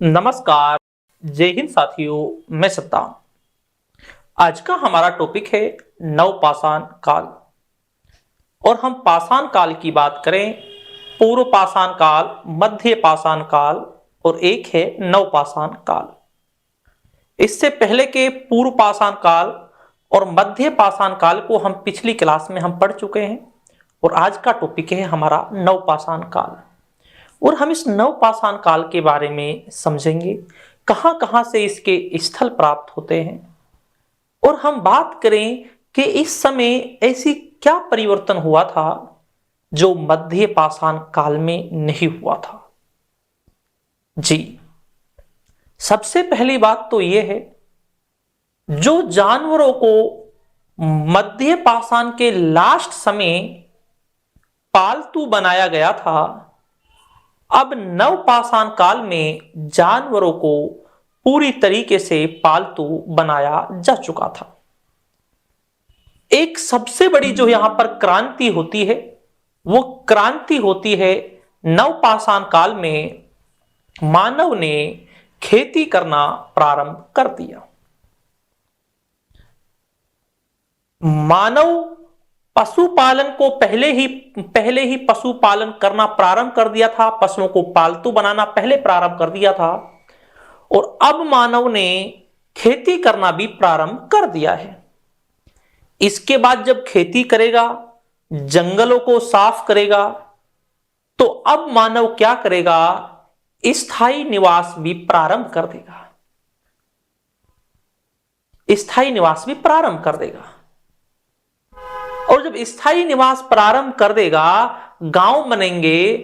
नमस्कार, जय हिंद साथियों। मैं सत्ताम। आज का हमारा टॉपिक है नवपाषाण काल। और हम पाषाण काल की बात करें, पूर्व पाषाण काल, मध्य पाषाण काल और एक है नवपाषाण काल। इससे पहले के पूर्व पाषाण काल और मध्य पाषाण काल को हम पिछली क्लास में हम पढ़ चुके हैं। और आज का टॉपिक है हमारा नवपाषाण काल। और हम इस नवपाषाण काल के बारे में समझेंगे, कहां कहां से इसके स्थल प्राप्त होते हैं। और हम बात करें कि इस समय ऐसी क्या परिवर्तन हुआ था जो मध्य पाषाण काल में नहीं हुआ था। जी, सबसे पहली बात तो यह है, जो जानवरों को मध्य पाषाण के लास्ट समय पालतू बनाया गया था, अब नवपाषाण काल में जानवरों को पूरी तरीके से पालतू बनाया जा चुका था। एक सबसे बड़ी जो यहां पर क्रांति होती है, वो क्रांति होती है नवपाषाण काल में मानव ने खेती करना प्रारंभ कर दिया। मानव पशुपालन को पहले ही पशुपालन करना प्रारंभ कर दिया था, पशुओं को पालतू बनाना पहले प्रारंभ कर दिया था। और अब मानव ने खेती करना भी प्रारंभ कर दिया है। इसके बाद जब खेती करेगा, जंगलों को साफ करेगा, तो अब मानव क्या करेगा, स्थायी निवास भी प्रारंभ कर देगा। स्थायी निवास भी प्रारंभ कर देगा। और जब स्थायी निवास प्रारंभ कर देगा, गांव बनेंगे,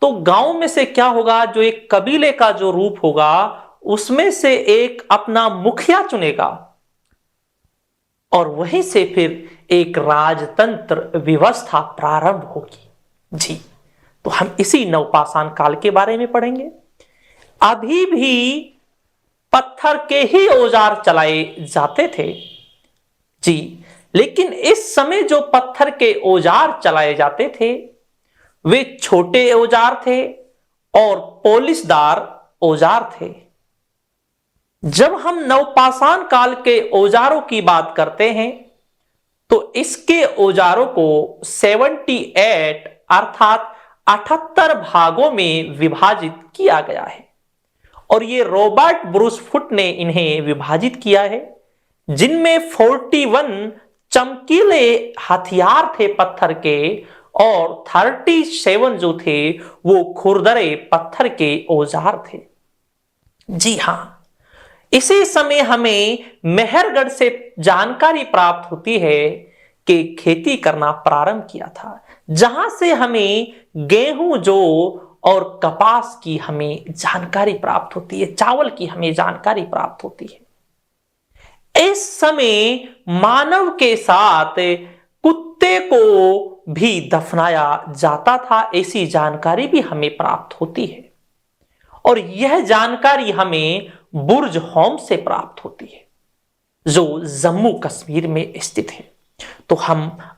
तो गांव में से क्या होगा, जो एक कबीले का जो रूप होगा, उसमें से एक अपना मुखिया चुनेगा और वहीं से फिर एक राजतंत्र व्यवस्था प्रारंभ होगी। जी, तो हम इसी नवपाषाण काल के बारे में पढ़ेंगे। अभी भी पत्थर के ही औजार चलाए जाते थे। जी, लेकिन इस समय जो पत्थर के औजार चलाए जाते थे, वे छोटे औजार थे और पॉलिशदार औजार थे। जब हम नवपाषाण काल के औजारों की बात करते हैं, तो इसके औजारों को 78 अर्थात 78 भागों में विभाजित किया गया है। और ये रॉबर्ट ब्रूस फुट ने इन्हें विभाजित किया है, जिनमें 41 चमकीले हथियार थे पत्थर के और 37 जो थे वो खुरदरे पत्थर के औजार थे। जी हां, इसी समय हमें मेहरगढ़ से जानकारी प्राप्त होती है कि खेती करना प्रारंभ किया था, जहां से हमें गेहूं, जौ और कपास की हमें जानकारी प्राप्त होती है, चावल की हमें जानकारी प्राप्त होती है। इस समय मानव के साथ कुत्ते को भी दफनाया जाता था, ऐसी जानकारी भी हमें प्राप्त होती है। और यह जानकारी हमें बुर्ज होम से प्राप्त होती है, जो जम्मू कश्मीर में स्थित है। तो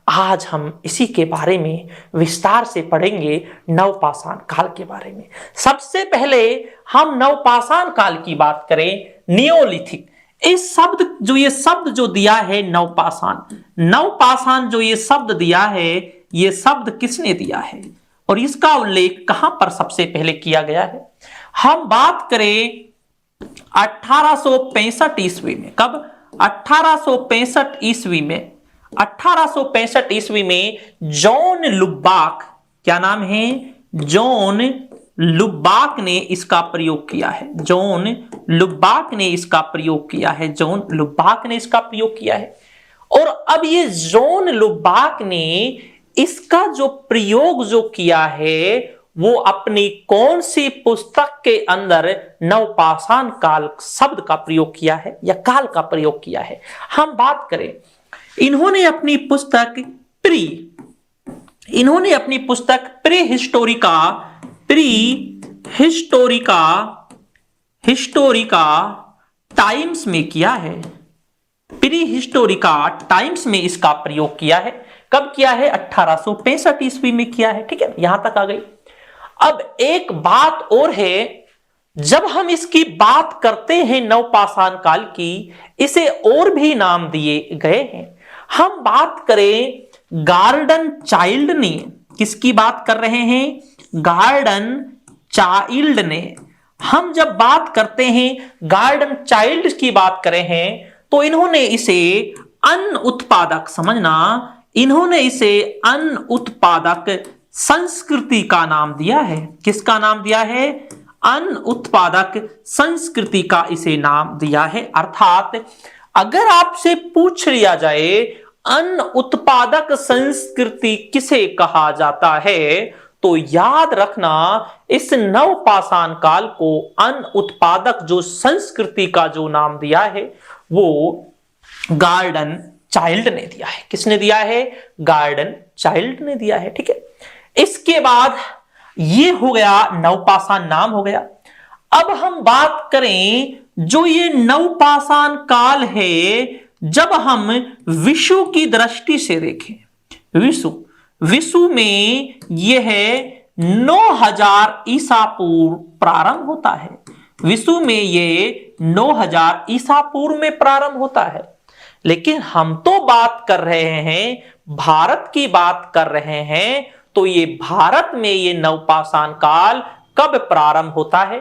आज हम इसी के बारे में विस्तार से पढ़ेंगे, नवपाषाण काल के बारे में। सबसे पहले हम नवपाषाण काल की बात करें, नियोलिथिक। इस ये शब्द जो दिया है नवपाषाण जो ये शब्द दिया है, ये शब्द किसने दिया है और इसका उल्लेख कहां पर सबसे पहले किया गया है। हम बात करें 1865 ईस्वी में। कब? 1865 ईस्वी में। 1865 ईस्वी में जॉन लुबाक, क्या नाम है, जॉन लुबाक ने इसका प्रयोग किया है। जॉन लुबाक ने इसका प्रयोग किया है। जॉन लुबाक ने इसका प्रयोग किया है। और अब ये जॉन लुबाक ने इसका जो प्रयोग जो किया है, वो अपनी कौन सी पुस्तक के अंदर नवपाषाण काल शब्द का प्रयोग किया है या काल का प्रयोग किया है। हम बात करें, इन्होंने अपनी पुस्तक हिस्टोरिका टाइम्स में किया है। प्रीहिस्टोरिका टाइम्स में इसका प्रयोग किया है। कब किया है? 1865 ईस्वी में किया है। ठीक है, यहां तक आ गई। अब एक बात और है, जब हम इसकी बात करते हैं नवपाषाण काल की, इसे और भी नाम दिए गए हैं। हम बात करें गार्डन चाइल्ड ने, किसकी बात कर रहे हैं? गार्डन चाइल्ड ने। हम जब बात करते हैं गार्डन चाइल्ड की बात करें हैं, तो इन्होंने इसे अन्न उत्पादक, समझना, इन्होंने इसे अन्न उत्पादक संस्कृति का नाम दिया है। किसका नाम दिया है? अन्न उत्पादक संस्कृति का इसे नाम दिया है। अर्थात अगर आपसे पूछ लिया जाए अन्न उत्पादक संस्कृति किसे कहा जाता है, तो याद रखना इस नवपाषाण काल को अन्न उत्पादक जो संस्कृति का जो नाम दिया है वो गार्डन चाइल्ड ने दिया है। किसने दिया है? गार्डन चाइल्ड ने दिया है। ठीक है, इसके बाद ये हो गया नवपाषाण नाम हो गया। अब हम बात करें जो ये नवपाषाण काल है, जब हम विषु की दृष्टि से देखें, विषु में यह 9000 ईसा पूर्व प्रारंभ होता है। विषु में ये 9000 ईसा पूर्व में प्रारंभ होता है। लेकिन हम तो बात कर रहे हैं, भारत की बात कर रहे हैं, तो ये भारत में ये नवपाषाण काल कब प्रारंभ होता है?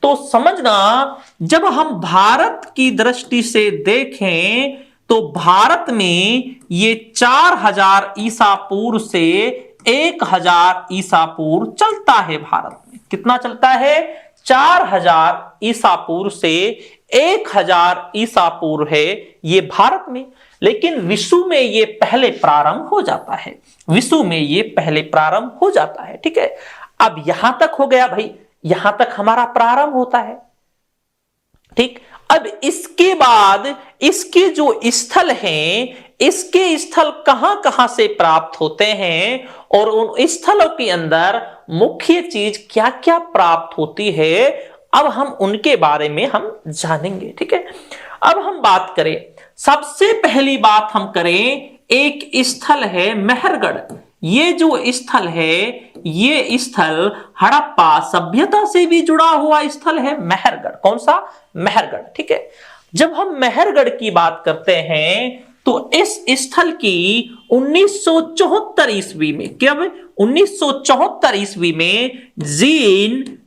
तो समझना, जब हम भारत की दृष्टि से देखें तो भारत में ये 4000 ईसा पूर्व से 1000 ईसा पूर्व चलता है। भारत में कितना चलता है? 4000 ईसा पूर्व से 1000 ईसा पूर्व है ये भारत में। लेकिन विश्व में ये पहले प्रारंभ हो जाता है, विश्व में ये पहले प्रारंभ हो जाता है। ठीक है, अब यहां तक हो गया भाई, यहां तक हमारा प्रारंभ होता है। ठीक, अब इसके बाद इसके जो स्थल हैं, इसके स्थल कहां कहां से प्राप्त होते हैं और उन स्थलों के अंदर मुख्य चीज क्या क्या प्राप्त होती है, अब हम उनके बारे में हम जानेंगे। ठीक है, अब हम बात करें, सबसे पहली बात हम करें, एक स्थल है मेहरगढ़। ये जो स्थल है, ये स्थल हड़प्पा सभ्यता से भी जुड़ा हुआ स्थल है मेहरगढ़। कौन सा? मेहरगढ़। ठीक है, जब हम मेहरगढ़ की बात करते हैं तो इस स्थल की 1974 ईस्वी में, कब? 1974 ईस्वी में जीन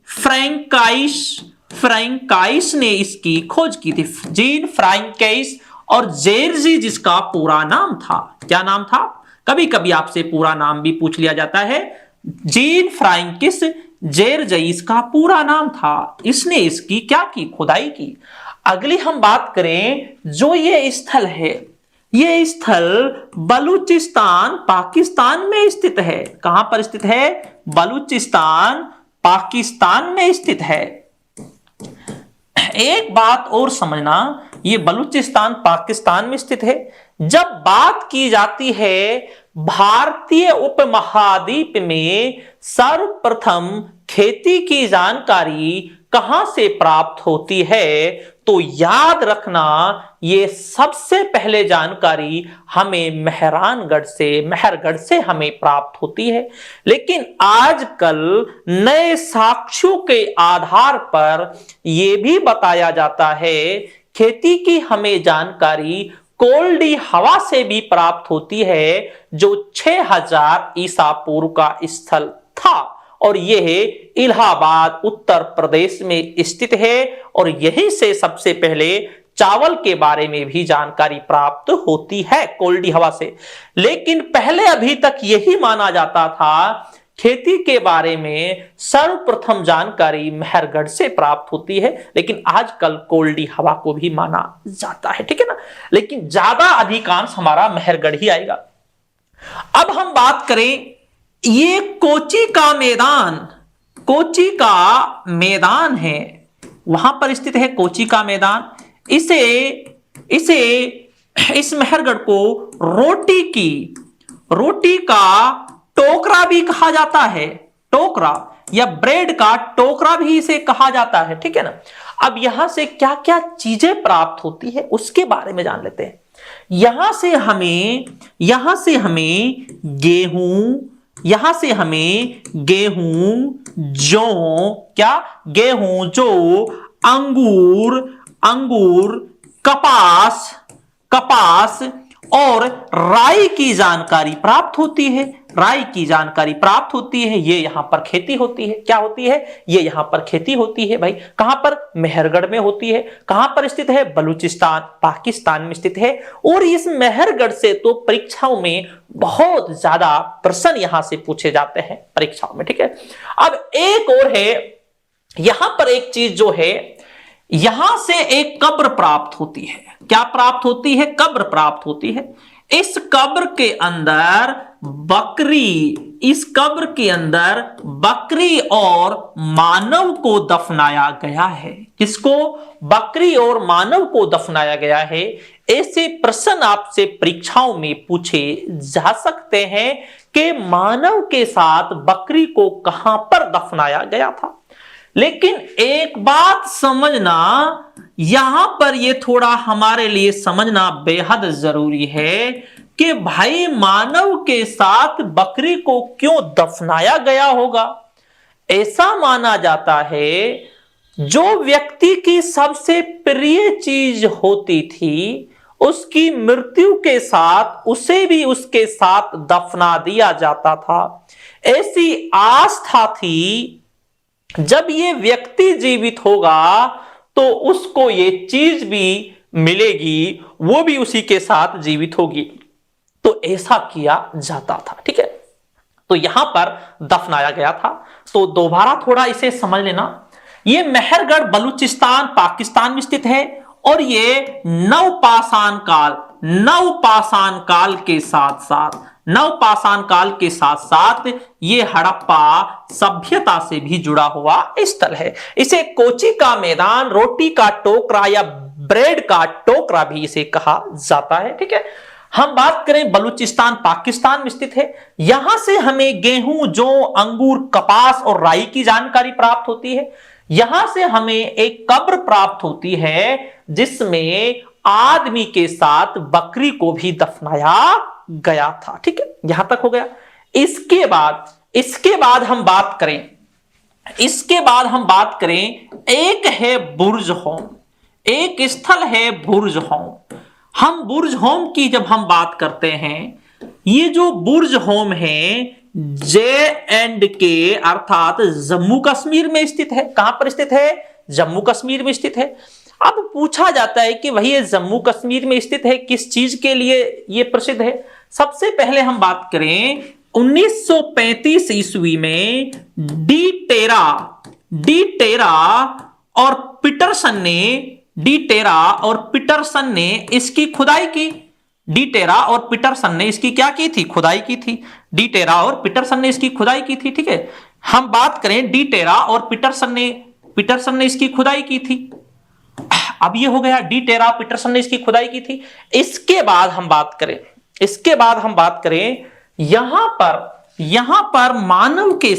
फ्रैंकाइस ने इसकी खोज की थी। जीन फ्रैंकाइस और जेरजी जिसका पूरा नाम था। क्या नाम था? कभी कभी आपसे पूरा नाम भी पूछ लिया जाता है। जीन फ्रैंकिस जेरजी का पूरा नाम था। इसने इसकी क्या की? खुदाई की। अगली हम बात करें, जो ये स्थल है, ये स्थल बलूचिस्तान पाकिस्तान में स्थित है। कहां पर स्थित है? बलूचिस्तान पाकिस्तान में स्थित है। एक बात और समझना, ये बलूचिस्तान पाकिस्तान में स्थित है। जब बात की जाती है भारतीय उपमहाद्वीप में सर्वप्रथम खेती की जानकारी कहां से प्राप्त होती है, तो याद रखना ये सबसे पहले जानकारी हमें मेहरगढ़ से हमें प्राप्त होती है। लेकिन आजकल नए साक्ष्यों के आधार पर यह भी बताया जाता है खेती की हमें जानकारी कोल्डी हवा से भी प्राप्त होती है, जो 6000 ईसा पूर्व का स्थल था और यह इलाहाबाद उत्तर प्रदेश में स्थित है। और यहीं से सबसे पहले चावल के बारे में भी जानकारी प्राप्त होती है, कोल्डी हवा से। लेकिन पहले अभी तक यही माना जाता था खेती के बारे में सर्वप्रथम जानकारी मेहरगढ़ से प्राप्त होती है, लेकिन आजकल कोल्डी हवा को भी माना जाता है। ठीक है ना, लेकिन ज्यादा अधिकांश हमारा मेहरगढ़ ही आएगा। अब हम बात करें, ये कोची का मैदान है, वहां पर स्थित है कोची का मैदान। इस मेहरगढ़ को रोटी का टोकरा भी कहा जाता है। टोकरा या ब्रेड का टोकरा भी इसे कहा जाता है। ठीक है ना, अब यहां से क्या क्या चीजें प्राप्त होती है उसके बारे में जान लेते हैं। यहां से हमें गेहूं, यहां से हमें गेहूं, जौ, क्या, गेहूं, जौ, अंगूर, अंगूर, कपास, कपास और राई की जानकारी प्राप्त होती है। राई की जानकारी प्राप्त होती है। ये यहां पर खेती होती है। क्या होती है? ये यहां पर खेती होती है भाई। कहां पर? मेहरगढ़ में होती है। कहां पर स्थित है? बलूचिस्तान, पाकिस्तान में स्थित है। और इस मेहरगढ़ से तो परीक्षाओं में बहुत ज्यादा प्रश्न यहां से पूछे जाते हैं परीक्षाओं में, ठीक है। अब एक और है, यहां पर एक चीज जो है, यहां से एक कब्र प्राप्त होती है। क्या प्राप्त होती है? कब्र प्राप्त होती है। इस कब्र के अंदर बकरी, इस कब्र के अंदर बकरी और मानव को दफनाया गया है। किसको? बकरी और मानव को दफनाया गया है। ऐसे प्रश्न आपसे परीक्षाओं में पूछे जा सकते हैं कि मानव के साथ बकरी को कहां पर दफनाया गया था। लेकिन एक बात समझना, यहां पर यह थोड़ा हमारे लिए समझना बेहद जरूरी है कि भाई मानव के साथ बकरी को क्यों दफनाया गया होगा। ऐसा माना जाता है जो व्यक्ति की सबसे प्रिय चीज होती थी, उसकी मृत्यु के साथ उसे भी उसके साथ दफना दिया जाता था। ऐसी आस्था थी जब ये व्यक्ति जीवित होगा तो उसको ये चीज भी मिलेगी, वो भी उसी के साथ जीवित होगी। तो ऐसा किया जाता था, ठीक है। तो यहां पर दफनाया गया था। तो दोबारा थोड़ा इसे समझ लेना। ये मेहरगढ़ बलूचिस्तान पाकिस्तान में स्थित है और ये नवपाषाण काल, नवपाषाण काल के साथ साथ, नवपाषाण काल के साथ साथ ये हड़प्पा सभ्यता से भी जुड़ा हुआ स्थल है। इसे कोची का मैदान, रोटी का टोकरा या ब्रेड का टोकरा भी इसे कहा जाता है, ठीक है। हम बात करें बलूचिस्तान पाकिस्तान में स्थित है। यहां से हमें गेहूं, जौ, अंगूर, कपास और राई की जानकारी प्राप्त होती है। यहां से हमें एक कब्र प्राप्त होती है जिसमें आदमी के साथ बकरी को भी दफनाया गया था, ठीक है। यहां तक हो गया। इसके बाद हम बात करें, इसके बाद हम बात करें, एक है बुर्ज होम, एक स्थल है बुर्ज होम। हम बुर्ज होम की जब हम बात करते हैं, ये जो बुर्ज होम है J&K अर्थात जम्मू कश्मीर में स्थित है। कहां पर स्थित है? जम्मू कश्मीर में स्थित है। अब पूछा जाता है कि भाई ये जम्मू कश्मीर में स्थित है, किस चीज के लिए ये प्रसिद्ध है। सबसे पहले हम बात करें 1935 ईस्वी में डी टेरा और पीटरसन ने इसकी खुदाई की। डी टेरा और पीटरसन ने इसकी क्या की थी? खुदाई की थी। डी टेरा और पीटरसन ने इसकी खुदाई की थी, ठीक है। हम बात करें डी टेरा और पीटरसन ने इसकी खुदाई की थी। अब ये हो गया, डी टेरा पीटरसन ने इसकी खुदाई की थी। इसके बाद हम बात करें यहां पर मानव के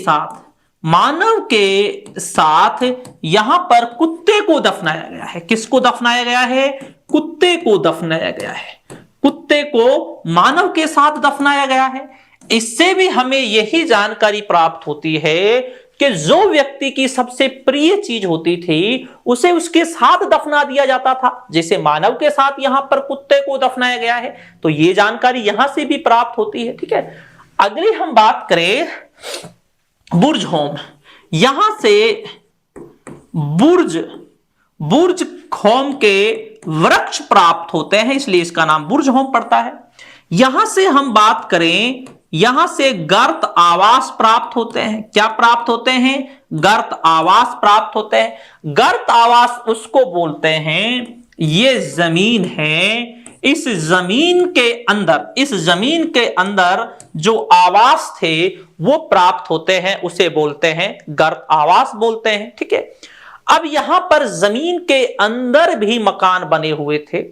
साथ यहां पर कुत्ते को दफनाया गया है। किसको दफनाया गया है? कुत्ते को दफनाया गया है। कुत्ते को मानव के साथ दफनाया गया है। इससे भी हमें यही जानकारी प्राप्त होती है कि जो व्यक्ति की सबसे प्रिय चीज होती थी उसे उसके साथ दफना दिया जाता था। जैसे मानव के साथ यहां पर कुत्ते को दफनाया गया है, तो यह जानकारी यहां से भी प्राप्त होती है, ठीक है। अगली हम बात करें बुर्ज होम। यहां से बुर्ज होम के वृक्ष प्राप्त होते हैं, इसलिए इसका नाम बुर्ज होम पड़ता है। यहां से हम बात करें, यहां से गर्त आवास प्राप्त होते हैं। क्या प्राप्त होते हैं? गर्त आवास प्राप्त होते हैं। गर्त आवास उसको बोलते हैं, ये जमीन है, इस जमीन के अंदर जो आवास थे वो प्राप्त होते हैं, उसे बोलते हैं गर्त आवास बोलते हैं, ठीक है। अब यहां पर जमीन के अंदर भी मकान बने हुए थे।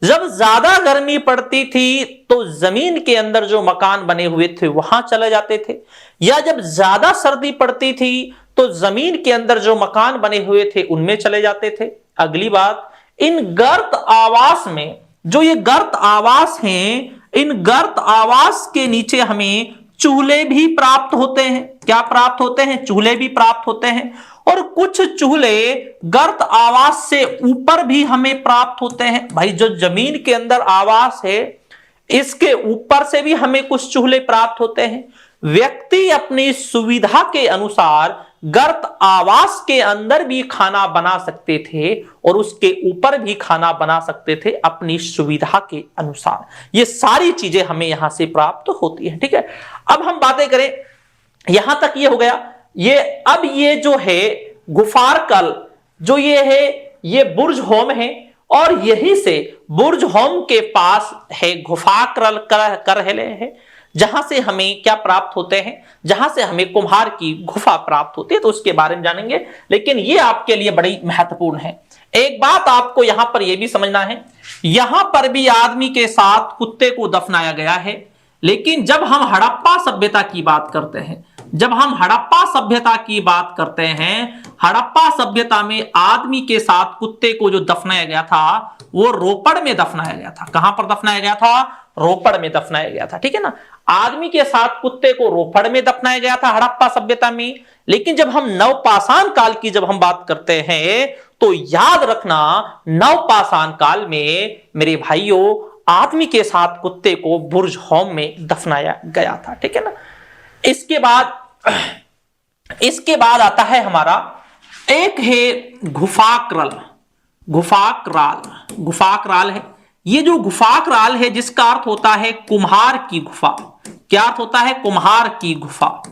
जब ज्यादा गर्मी पड़ती थी तो जमीन के अंदर जो मकान बने हुए थे वहां चले जाते थे, या जब ज्यादा सर्दी पड़ती थी तो जमीन के अंदर जो मकान बने हुए थे उनमें चले जाते थे। अगली बात, इन गर्त आवास में, जो ये गर्त आवास हैं, इन गर्त आवास के नीचे हमें चूल्हे भी प्राप्त होते हैं। क्या प्राप्त होते हैं? चूल्हे भी प्राप्त होते हैं। और कुछ चूल्हे गर्त आवास से ऊपर भी हमें प्राप्त होते हैं। भाई जो जमीन के अंदर आवास है इसके ऊपर से भी हमें कुछ चूल्हे प्राप्त होते हैं। व्यक्ति अपनी सुविधा के अनुसार गर्त आवास के अंदर भी खाना बना सकते थे और उसके ऊपर भी खाना बना सकते थे अपनी सुविधा के अनुसार। ये सारी चीजें हमें यहां से प्राप्त होती है। ठीक है, अब हम बातें करें, यहां तक ये हो गया। अब ये जो है गुफारकल जो ये है ये बुर्ज होम है और यहीं से बुर्ज होम के पास है गुफाक्रल करहले है, जहां से हमें क्या प्राप्त होते हैं? जहां से हमें कुम्हार की गुफा प्राप्त होती है। तो उसके बारे में जानेंगे, लेकिन ये आपके लिए बड़ी महत्वपूर्ण है। एक बात आपको यहां पर यह भी समझना है, यहां पर भी आदमी के साथ कुत्ते को दफनाया गया है। लेकिन जब हम हड़प्पा सभ्यता की बात करते हैं, जब हम हड़प्पा सभ्यता की बात करते हैं, हड़प्पा सभ्यता में आदमी के साथ कुत्ते को जो दफनाया गया था वो रोपड़ में दफनाया गया था। कहां पर दफनाया गया था? रोपड़ में दफनाया गया था। ठीक है ना, आदमी के साथ कुत्ते को रोपड़ में दफनाया गया था हड़प्पा सभ्यता में। लेकिन जब हम नवपाषाण काल की जब हम बात करते हैं तो याद रखना, नवपाषाण काल में मेरे भाइयों आदमी के साथ कुत्ते को बुर्ज होम में दफनाया गया था। ठीक है ना, इसके बाद आता है हमारा एक है गुफाक्रल। गुफाक्राल है। ये जो गुफाक्राल है जिसका अर्थ होता है कुम्हार की गुफा। क्या अर्थ होता है? कुम्हार की गुफा।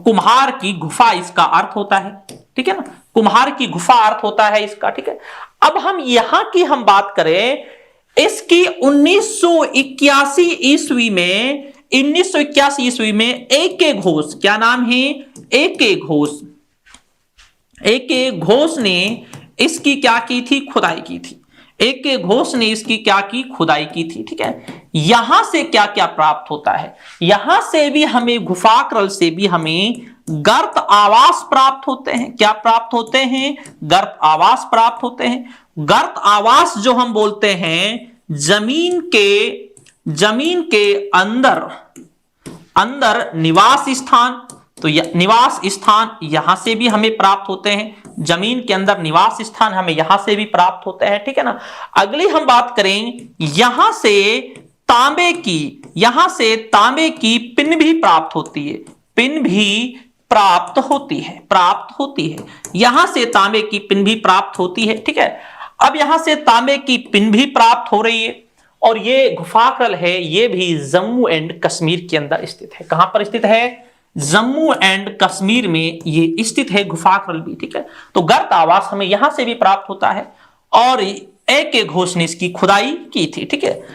कुम्हार की गुफा इसका अर्थ होता है। ठीक है ना, कुम्हार की गुफा अर्थ होता है इसका। ठीक है, अब हम यहां की हम बात करें, इसकी 1981 ईस्वी में 1981 ईस्वी में ए.के. घोष, क्या नाम है? ए.के. घोष। ए.के. घोष ने इसकी क्या की थी? खुदाई की थी। ए.के. घोष ने इसकी क्या की? खुदाई की थी। ठीक है, यहां से क्या क्या प्राप्त होता है? यहां से भी हमें गुफाक्रल से भी हमें गर्त आवास प्राप्त होते हैं। क्या प्राप्त होते हैं? गर्त आवास प्राप्त होते हैं। गर्त आवास जो हम बोलते हैं जमीन के अंदर निवास स्थान। तो निवास स्थान यहां से भी हमें प्राप्त होते हैं। जमीन के अंदर निवास स्थान हमें यहां से भी प्राप्त होते हैं। ठीक है ना, अगली हम बात करें, यहां से तांबे की पिन भी प्राप्त होती है। पिन भी प्राप्त होती है। यहां से तांबे की पिन भी प्राप्त होती है। ठीक है, अब यहां से तांबे की पिन भी प्राप्त हो रही है और ये गुफाक्रल है, ये भी जम्मू एंड कश्मीर के अंदर स्थित है। कहां पर स्थित है? जम्मू एंड कश्मीर में ये स्थित है गुफाक्रल भी। ठीक है, तो गर्त आवास हमें यहां से भी प्राप्त होता है और ए.के. घोष ने इसकी खुदाई की थी। ठीक है,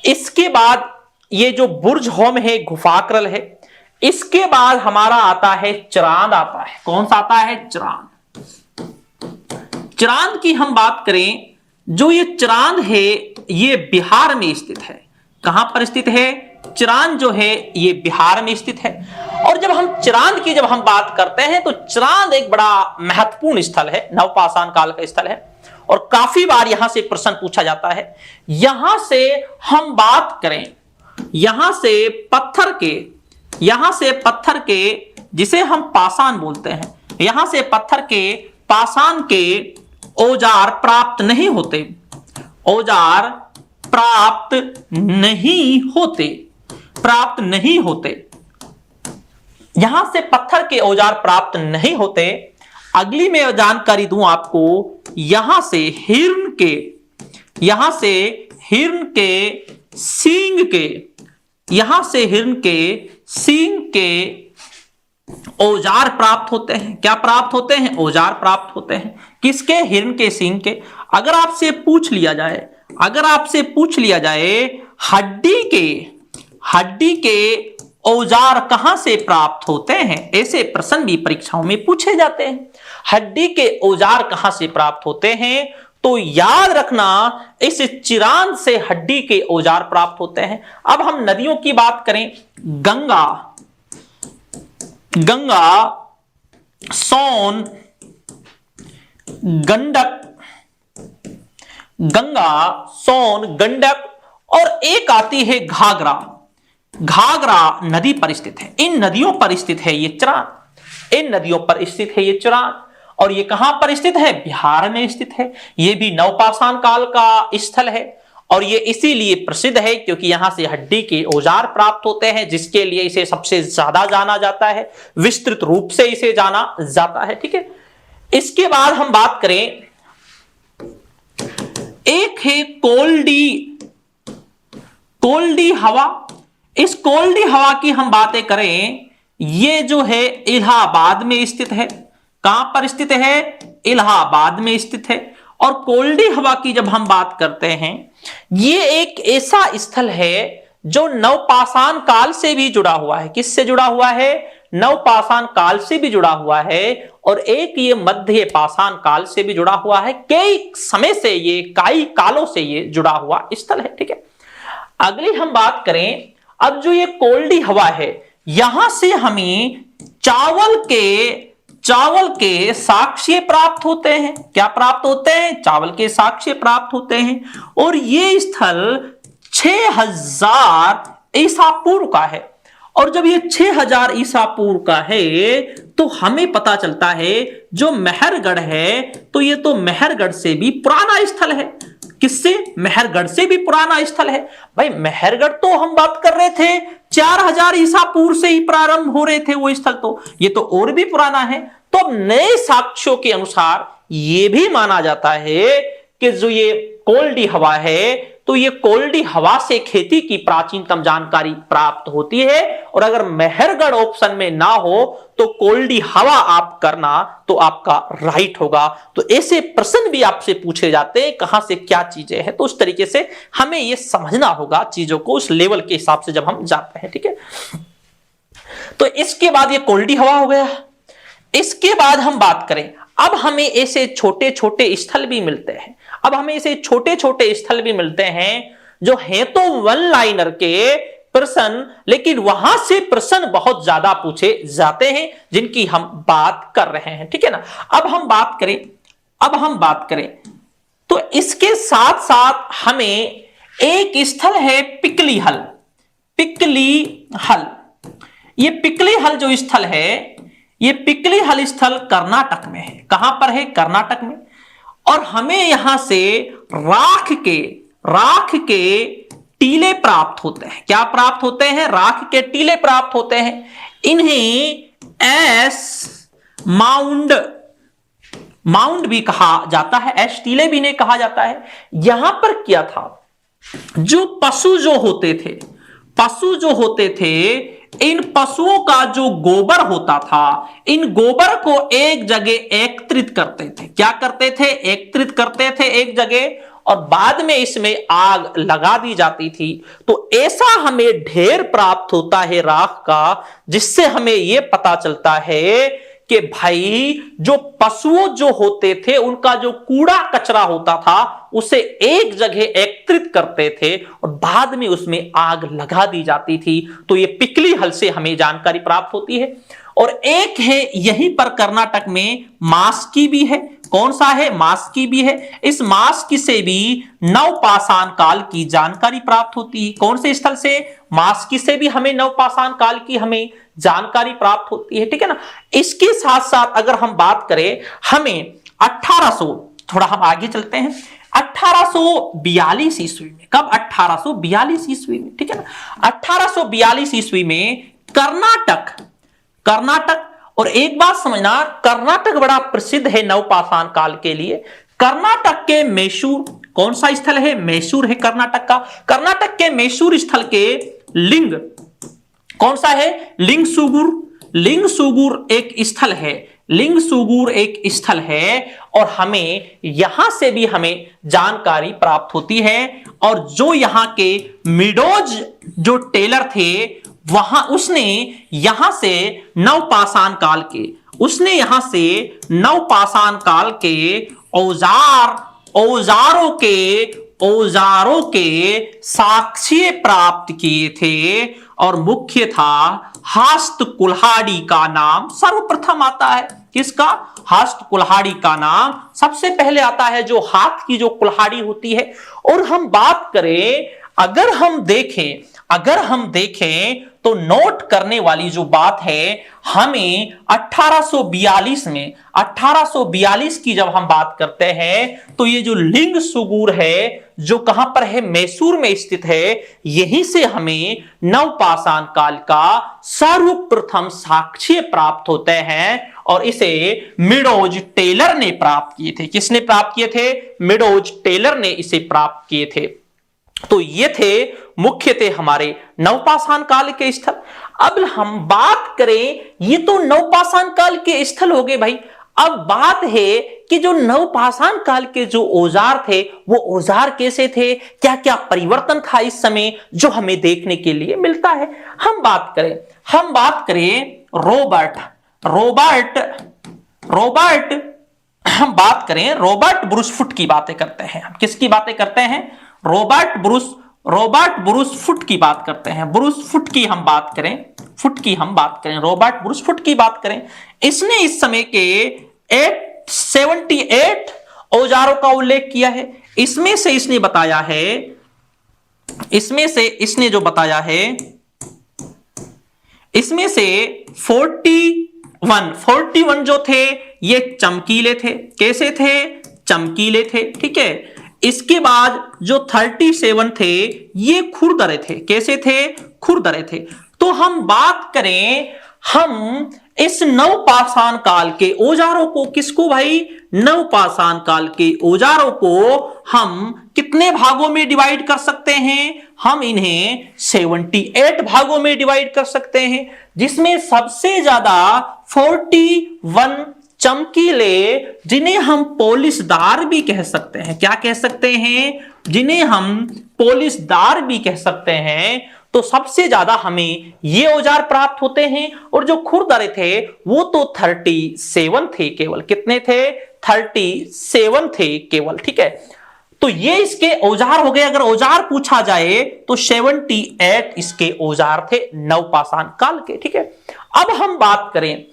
इसके बाद ये जो बुर्ज होम है गुफाक्रल है। इसके बाद हमारा आता है चिरांद आता है। कौन सा आता है? चिरांद। चिरांद की हम बात करें, जो ये चिरांद है ये बिहार में स्थित है। कहां पर स्थित है? चिरांद जो है ये बिहार में स्थित है। और जब हम चिरांद की जब हम बात करते हैं तो चिरांद एक बड़ा महत्वपूर्ण स्थल है, नवपाषाण काल का स्थल है और काफी बार यहां से प्रश्न पूछा जाता है। यहां से हम बात करें, यहां से पत्थर के जिसे हम पाषाण बोलते हैं, यहां से पत्थर के पाषाण के औजार प्राप्त नहीं होते। औजार प्राप्त नहीं होते। यहां से पत्थर के औजार प्राप्त नहीं होते। अगली मैं जानकारी दूं आपको, यहां से हिरण सींग के औजार प्राप्त होते हैं। क्या प्राप्त होते हैं? औजार प्राप्त होते हैं। किसके? हिरण के सींग के। अगर आपसे पूछ लिया जाए हड्डी के औजार कहां से प्राप्त होते हैं, ऐसे प्रश्न भी परीक्षाओं में पूछे जाते हैं। हड्डी के औजार कहां से प्राप्त होते हैं? तो याद रखना, इस चिरांद से हड्डी के औजार प्राप्त होते हैं। अब हम नदियों की बात करें, गंगा, सोन, गंडक और एक आती है घाघरा। घाघरा नदी पर स्थित है। इन नदियों पर स्थित है ये चरान, इन नदियों पर स्थित है ये चरान। और ये कहां पर स्थित है? बिहार में स्थित है। ये भी नवपाषाण काल का स्थल है और ये इसीलिए प्रसिद्ध है क्योंकि यहां से हड्डी के औजार प्राप्त होते हैं, जिसके लिए इसे सबसे ज्यादा जाना जाता है, विस्तृत रूप से इसे जाना जाता है। ठीक है, इसके बाद हम बात करें, एक है कोल्डी हवा। इस कोल्डी हवा की हम बातें करें, ये जो है इलाहाबाद में स्थित है। कहां पर स्थित है? इलाहाबाद में स्थित है। और कोल्डी हवा की जब हम बात करते हैं, ये एक ऐसा स्थल है जो नवपाषाण काल से भी जुड़ा हुआ है। किससे जुड़ा हुआ है? नवपाषाण काल से भी जुड़ा हुआ है और एक ये मध्य पाषाण काल से भी जुड़ा हुआ है। कई समय से ये, कई कालों से ये जुड़ा हुआ स्थल है। ठीक है, अगली हम बात करें, अब जो ये कोल्डी हवा है, यहां से हमें चावल के साक्ष्य प्राप्त होते हैं। क्या प्राप्त होते हैं? चावल के साक्ष्य प्राप्त होते हैं। और ये स्थल 6000 ईसा पूर्व का है। और जब ये 6000 ईसा पूर्व का है तो हमें पता चलता है जो मेहरगढ़ है, तो ये तो मेहरगढ़ से भी पुराना स्थल है। किससे? मेहरगढ़ से भी पुराना स्थल है। भाई मेहरगढ़ तो हम बात कर रहे थे 4000 ईसा पूर्व से ही प्रारंभ हो रहे थे वो स्थल, तो ये तो और भी पुराना है। तो अब नए साक्ष्यों के अनुसार ये भी माना जाता है कि जो ये कोल्डी हवा है, तो ये कोल्डी हवा से खेती की प्राचीनतम जानकारी प्राप्त होती है। और अगर मेहरगढ़ ऑप्शन में ना हो तो कोल्डी हवा आप करना तो आपका राइट होगा। तो ऐसे प्रश्न भी आपसे पूछे जाते हैं, कहां से क्या चीजें हैं। तो उस तरीके से हमें यह समझना होगा चीजों को उस लेवल के हिसाब से जब हम जाते हैं। ठीक है, तो इसके बाद ये कोल्डी हवा हो गया। इसके बाद हम बात करें, अब हमें ऐसे छोटे छोटे स्थल भी मिलते हैं। अब हमें ऐसे छोटे छोटे स्थल भी मिलते हैं जो हैं तो वन लाइनर के प्रश्न, लेकिन वहां से प्रश्न बहुत ज्यादा पूछे जाते हैं जिनकी हम बात कर रहे हैं। ठीक है ना, अब हम बात करें तो इसके साथ साथ हमें एक स्थल है पिकली हल। ये पिकली हल जो स्थल है, ये पिकली हल स्थल कर्नाटक में है। कहां पर है? कर्नाटक में। और हमें यहां से राख के टीले प्राप्त होते हैं। क्या प्राप्त होते हैं? राख के टीले प्राप्त होते हैं। इन्हें एस माउंड भी कहा जाता है, एस टीले भी इन्हें कहा जाता है। यहां पर क्या था, जो पशु जो होते थे, इन पशुओं का जो गोबर होता था, इन गोबर को एक जगह एकत्रित करते थे। क्या करते थे? एकत्रित करते थे एक जगह, और बाद में इसमें आग लगा दी जाती थी। तो ऐसा हमें ढेर प्राप्त होता है राख का, जिससे हमें यह पता चलता है कि भाई जो पशुओं जो होते थे, उनका जो कूड़ा कचरा होता था, उसे एक जगह एकत्रित करते थे और बाद में उसमें आग लगा दी जाती थी। तो ये पिकली हल से हमें जानकारी प्राप्त होती है। और एक है यहीं पर कर्नाटक में मास्की भी है। कौन सा है? मास्की भी है। इस मास्की से भी नवपाषाण काल की जानकारी प्राप्त होती है। कौन से स्थल से? मास्की से भी हमें नवपाषाण काल की हमें जानकारी प्राप्त होती है। ठीक है ना, इसके साथ साथ अगर हम बात करें, हमें 1800, थोड़ा हम आगे चलते हैं, 1842 ईस्वी में, कब? 1842 ईस्वी में। ठीक है ना, 1842 ईस्वी में कर्नाटक, और एक बात समझना, कर्नाटक बड़ा प्रसिद्ध है नवपाषाण काल के लिए। कर्नाटक के मैसूर, कौन सा स्थल है? मैसूर है कर्नाटक का। कर्नाटक के मैसूर स्थल के लिंग, कौन सा है? लिंगसुगुर एक स्थल है। लिंगसुगुर एक स्थल है और हमें यहां से भी हमें जानकारी प्राप्त होती है। और जो यहां के मिडोज जो टेलर थे, वहां उसने यहां से नवपाषाण काल के औजारों के साक्ष्य प्राप्त किए थे। और मुख्य था हस्त कुल्हाड़ी का नाम सर्वप्रथम आता है। किसका? हस्त कुल्हाड़ी का नाम सबसे पहले आता है, जो हाथ की जो कुल्हाड़ी होती है। और हम बात करें, अगर हम देखें अगर हम देखें तो नोट करने वाली जो बात है, हमें 1842 की जब हम बात करते हैं तो ये जो लिंग सुगूर है जो कहां पर है, मैसूर में स्थित है, यहीं से हमें नवपाषाण काल का सर्वप्रथम साक्ष्य प्राप्त होते हैं और इसे मीडोज टेलर ने प्राप्त किए थे। किसने प्राप्त किए थे? मीडोज टेलर ने इसे प्राप्त किए थे। तो ये थे मुख्य थे हमारे नवपाषाण काल के स्थल। अब हम बात करें, ये तो नवपाषाण काल के स्थल हो गए भाई। अब बात है कि जो नवपाषाण काल के जो औजार थे वो औजार कैसे थे, क्या क्या परिवर्तन था इस समय जो हमें देखने के लिए मिलता है। हम बात करें रॉबर्ट ब्रूसफुट की बातें करते हैं। हम किसकी बातें करते हैं? रॉबर्ट ब्रूसफुट की बात करते हैं। ब्रूसफुट की हम बात करें, रॉबर्ट ब्रूसफुट की बात करें, इसने इस समय के 78 औजारों का उल्लेख किया है। इसमें से इसने से 41 जो थे ये चमकीले थे। कैसे थे? चमकीले थे, ठीक है। इसके बाद जो 37 थे ये खुरदरे थे। कैसे थे? खुरदरे थे। तो हम बात करें, हम इस नवपाषाण काल के औजारों को, किसको भाई? नवपाषाण काल के औजारों को हम कितने भागों में डिवाइड कर सकते हैं? हम इन्हें 78 भागों में डिवाइड कर सकते हैं, जिसमें सबसे ज्यादा 41 चमकीले, जिन्हें हम पोलिशदार भी कह सकते हैं। क्या कह सकते हैं? जिन्हें हम पोलिशदार भी कह सकते हैं। तो सबसे ज्यादा हमें ये औजार प्राप्त होते हैं। और जो खुरदरे थे वो तो 37 थे केवल। कितने थे? 37 थे केवल, ठीक है। तो ये इसके औजार हो गए। अगर औजार पूछा जाए तो 78 इसके औजार थे नवपाषाण काल के, ठीक है। अब हम बात करें,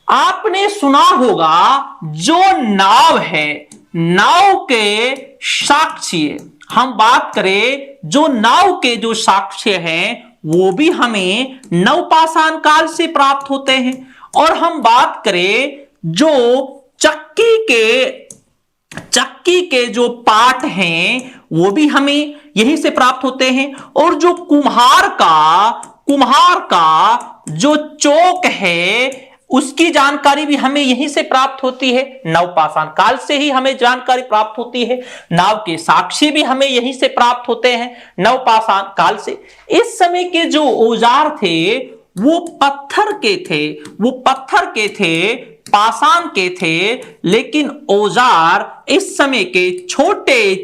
आपने सुना होगा जो नाव है, नाव के साक्ष्य, हम बात करें जो नाव के जो साक्ष्य हैं वो भी हमें नवपाषाण काल से प्राप्त होते हैं। और हम बात करें जो चक्की के जो पार्ट हैं वो भी हमें यहीं से प्राप्त होते हैं। और जो कुम्हार का जो चौक है उसकी जानकारी भी हमें यहीं से प्राप्त होती है। नवपाषाण काल से ही हमें जानकारी प्राप्त होती है। नाव के साक्ष्य भी हमें यहीं से प्राप्त होते हैं नवपाषाण काल से। इस समय के जो औजार थे वो पत्थर के थे, पाषाण के थे। लेकिन औजार इस समय के छोटे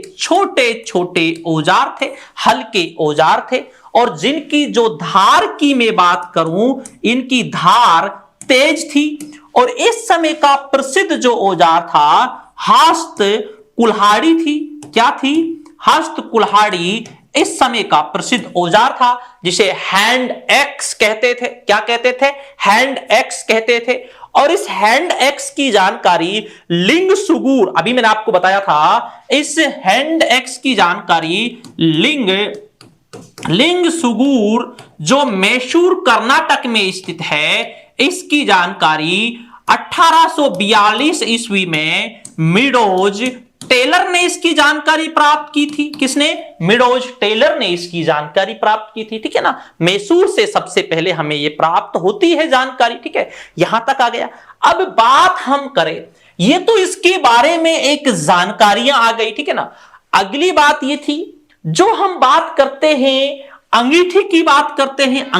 औजार थे, हल्के औजार थे। और जिनकी जो धार की मैं बात करूं, इनकी धार तेज थी। और इस समय का प्रसिद्ध जो औजार था हस्त कुल्हाड़ी थी। क्या थी? हस्त कुल्हाड़ी इस समय का प्रसिद्ध औजार था, जिसे हैंड एक्स कहते थे। क्या कहते थे? हैंड एक्स कहते थे। और इस हैंड एक्स की जानकारी लिंग सुगूर, अभी मैंने आपको बताया था, इस हैंड एक्स की जानकारी लिंग सुगूर जो मैसूर कर्नाटक में स्थित है, इसकी जानकारी 1842 ईस्वी में मीडोज टेलर ने इसकी जानकारी प्राप्त की थी। किसने? मीडोज टेलर ने इसकी जानकारी प्राप्त की थी, ठीक है ना। मैसूर से सबसे पहले हमें यह प्राप्त होती है जानकारी, ठीक है। यहां तक आ गया। अब बात हम करें, ये तो इसके बारे में एक जानकारियां आ गई, ठीक है ना। अगली बात ये थी, जो हम बात करते हैं अंगीठी की बात करते हैं।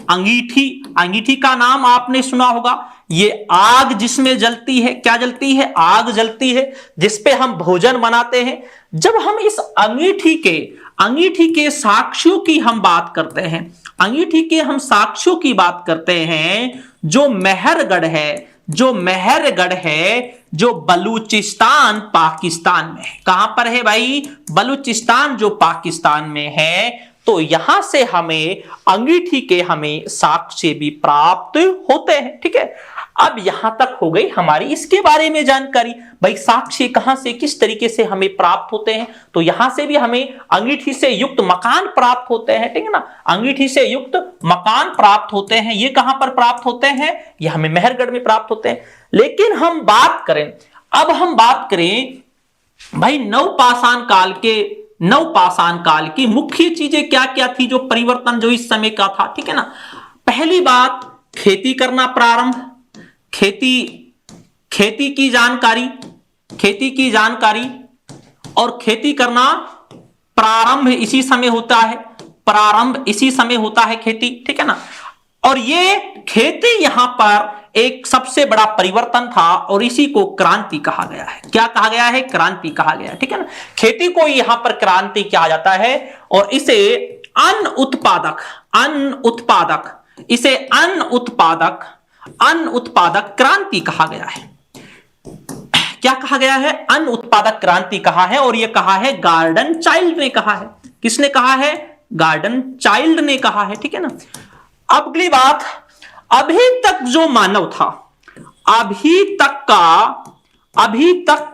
अंगीठी का नाम आपने सुना होगा। ये आग जिसमें जलती है, क्या जलती है? आग जलती है, जिसपे हम भोजन बनाते हैं। जब हम इस अंगीठी के साक्ष्यों की हम बात करते हैं, अंगीठी के हम साक्ष्यों की बात करते हैं, जो मेहरगढ़ है, जो बलूचिस्तान पाकिस्तान में है। कहां पर है भाई? बलूचिस्तान जो पाकिस्तान में है, तो यहां से हमें अंगीठी के हमें साक्ष्य भी प्राप्त होते हैं। ठीक है, अब यहां तक हो गई हमारी इसके बारे में जानकारी। भाई साक्ष्य कहां से किस तरीके से हमें प्राप्त होते हैं, तो यहां से भी हमें अंगीठी से युक्त मकान प्राप्त होते हैं। ठीक है ना, अंगीठी से युक्त मकान प्राप्त होते हैं। ये कहां पर प्राप्त होते हैं, ये हमें मेहरगढ़ में प्राप्त होते हैं। लेकिन हम बात करें भाई नवपाषाण काल की मुख्य चीजें क्या क्या थी, जो परिवर्तन जो इस समय का था। ठीक है ना, पहली बात खेती करना प्रारंभ, खेती की जानकारी और खेती करना प्रारंभ इसी समय होता है खेती। ठीक है ना, और ये खेती यहां पर एक सबसे बड़ा परिवर्तन था और इसी को क्रांति कहा गया है। क्या कहा गया है, क्रांति कहा गया है। ठीक है ना, खेती को यहां पर क्रांति कहा जाता है और इसे अन्न उत्पादक क्रांति कहा गया है। क्या कहा गया है, अन्न उत्पादक क्रांति कहा है, और यह कहा है गार्डन चाइल्ड ने कहा है। किसने कहा है, गार्डन चाइल्ड ने कहा है। ठीक है ना, अब अगली बात, अभी तक जो मानव था, अभी तक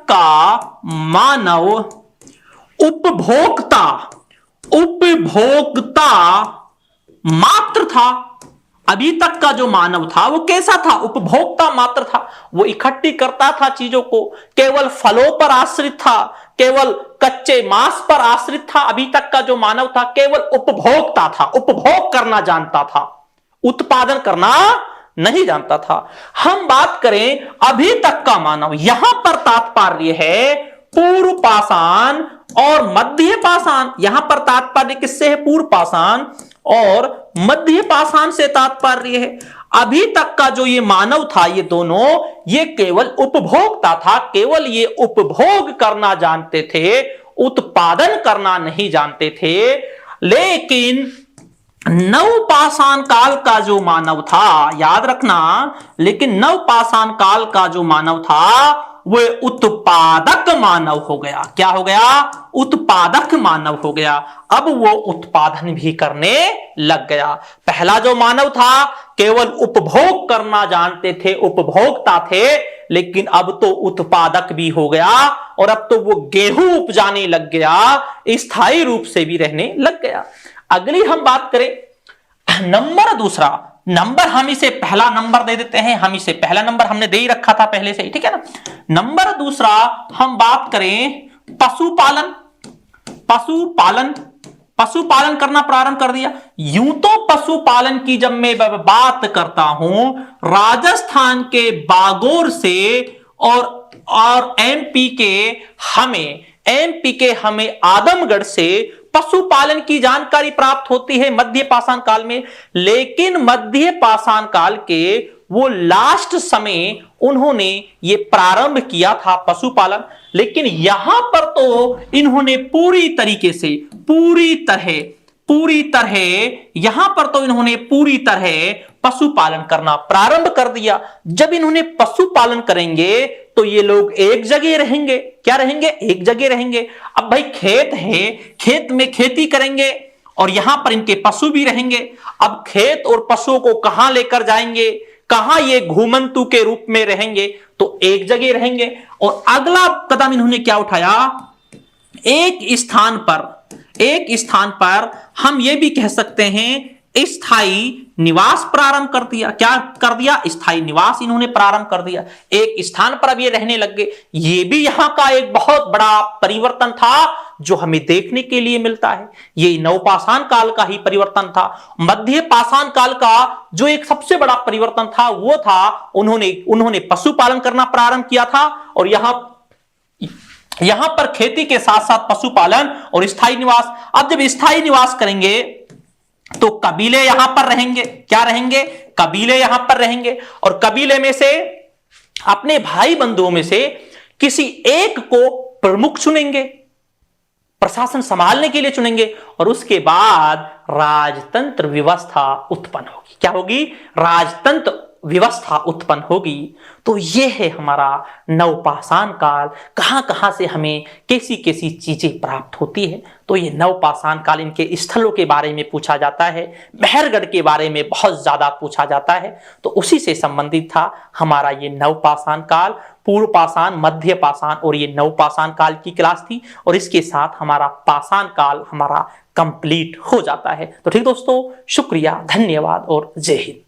का मानव उपभोक्ता मात्र था। अभी तक का जो मानव था वो कैसा था, उपभोक्ता मात्र था। वो इकट्ठी करता था चीजों को, केवल फलों पर आश्रित था, केवल कच्चे मांस पर आश्रित था। अभी तक का जो मानव था केवल उपभोक्ता था, उपभोग करना जानता था, उत्पादन करना नहीं जानता था। हम बात करें अभी तक का मानव, यहां पर तात्पर्य है पूर्व पाषाण और मध्य पाषाण। यहां पर तात्पर्य किससे है, पूर्व पाषाण और मध्य पाषाण से तात्पर्य है। अभी तक का जो ये मानव था, ये दोनों ये केवल उपभोक्ता था, केवल ये उपभोग करना जानते थे, उत्पादन करना नहीं जानते थे। लेकिन नवपाषाण काल का जो मानव था, याद रखना, लेकिन नवपाषाण काल का जो मानव था वह उत्पादक मानव हो गया। क्या हो गया, उत्पादक मानव हो गया। अब वो उत्पादन भी करने लग गया। पहला जो मानव था केवल उपभोग करना जानते थे, उपभोक्ता थे, लेकिन अब तो उत्पादक भी हो गया और अब तो वो गेहूं उपजाने लग गया, स्थायी रूप से भी रहने लग गया। अगली हम बात करें नंबर दूसरा, नंबर हम इसे पहला नंबर दे देते हैं, हम इसे पहला नंबर हमने दे ही रखा था पहले से ही। ठीक है ना, नंबर दूसरा हम बात करें पशुपालन करना प्रारंभ कर दिया। यूं तो पशुपालन की जब मैं बात करता हूं, राजस्थान के बागोर से और एमपी के हमें आदमगढ़ से पशुपालन की जानकारी प्राप्त होती है मध्य पाषाण काल में। लेकिन मध्य पाषाण काल के वो लास्ट समय उन्होंने ये प्रारंभ किया था पशुपालन, लेकिन यहां पर तो इन्होंने पूरी तरह पशुपालन करना प्रारंभ कर दिया। जब इन्होंने पशुपालन करेंगे तो ये लोग एक जगह रहेंगे। क्या रहेंगे, एक जगह रहेंगे। अब भाई खेत है, खेत में खेती करेंगे और यहां पर इनके पशु भी रहेंगे। अब खेत और पशुओं को कहां लेकर जाएंगे, कहां ये घूमंतु के रूप में रहेंगे, तो एक जगह रहेंगे। और अगला कदम इन्होंने क्या उठाया, एक स्थान पर हम ये भी कह सकते हैं स्थायी निवास प्रारंभ कर दिया। क्या कर दिया, स्थायी निवास इन्होंने प्रारंभ कर दिया। एक स्थान पर अब ये रहने लग गए। ये भी यहां का एक बहुत बड़ा परिवर्तन था जो हमें देखने के लिए मिलता है। ये नवपाषाण काल का ही परिवर्तन था। मध्य पाषाण काल का जो एक सबसे बड़ा परिवर्तन था वो था उन्होंने पशुपालन करना प्रारंभ किया था और यहां पर खेती के साथ साथ पशुपालन और स्थायी निवास। अब जब स्थायी निवास करेंगे तो कबीले यहां पर रहेंगे। क्या रहेंगे, कबीले यहां पर रहेंगे और कबीले में से अपने भाई बंधुओं में से किसी एक को प्रमुख चुनेंगे, प्रशासन संभालने के लिए चुनेंगे और उसके बाद राजतंत्र व्यवस्था उत्पन्न होगी। क्या होगी? राजतंत्र व्यवस्था उत्पन्न होगी। तो ये है हमारा नवपाषाण काल। कहां कहां से हमें कैसी कैसी चीजें प्राप्त होती है, तो ये नवपाषाण काल, इनके स्थलों के बारे में पूछा जाता है, मेहरगढ़ के बारे में बहुत ज्यादा पूछा जाता है। तो उसी से संबंधित था हमारा ये नवपाषाण काल। पूर्व पाषाण, मध्य पाषाण और ये नवपाषाण काल की क्लास थी, और इसके साथ हमारा पाषाण काल हमारा कंप्लीट हो जाता है। तो ठीक दोस्तों, शुक्रिया, धन्यवाद और जय हिंद।